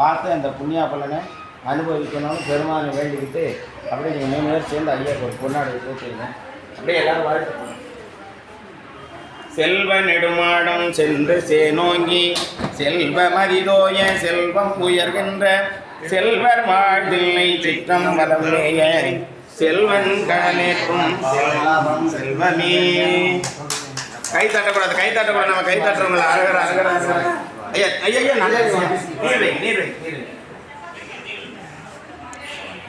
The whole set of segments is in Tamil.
பார்த்து அந்த புண்ணியா பலனை அனுபவிக்கணும்னு பெருமானை வேண்டிக்கிட்டு அப்படியே நீங்கள் 3 பேர் சேர்ந்து ஐயாவுக்கு ஒரு பொன்னாடை ஊற்றிடுங்க. அப்படியே எல்லாரும் வாழ்த்து. செல்வ நெடுமாடம் சென்று சேனோங்கி செல்வ மதிதோய செல்வம் உயர்கின்ற செல்வர் வாழ்தில்லை சிற்றம் வளமேய செல்வன் கடனேற்றும் செல்வம் செல்வமே. கை தட்டக்கூடாது, கை தட்டக்கூடாது. நம்ம கை தட்டுறவங்கள அழகர அழகர அழகர. ஐயா ஐயா ஐயா நல்ல நீர்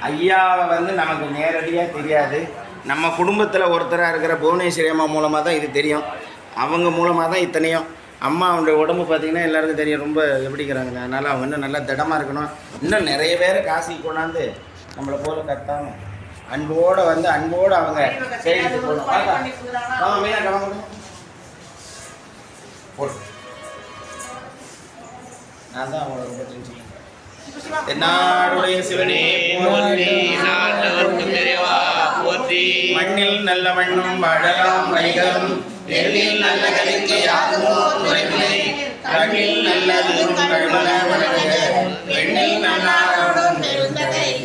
ஐயாவை வந்து நமக்கு நேரடியாக தெரியாது. நம்ம குடும்பத்தில் ஒருத்தராக இருக்கிற புவனேஸ்வரி அம்மா மூலமாக தான் இது தெரியும். அவங்க மூலமாக தான் இத்தனையும். அம்மா அவனுடைய உடம்பு பார்த்திங்கன்னா எல்லாருக்கும் தெரியும், ரொம்ப எப்படிங்கிறாங்க. அதனால் அவங்க இன்னும் நல்லா திடமாக இருக்கணும். இன்னும் நிறைய பேர் காசி கொண்டாந்து நம்மளை போல கட்டாம அன்போடு வந்து அன்போடு அவங்க செய்து போகணும். நான் தான் அவங்கள ரொம்ப தெரிஞ்சுக்கிறேன். தென்னாடுடைய சிவனே போற்றி, மண்ணில் நல்ல மண்ணும் வாழலாம் வைகளும் எண்ணில் நல்ல கலிக்கு யாருமோ குறைவில்லை கண்ணில் நல்ல கழுவல வளர்க எண்ணில் நல்லாரோடும் இருந்ததே.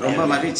ரொம்ப மகிழ்ச்சி.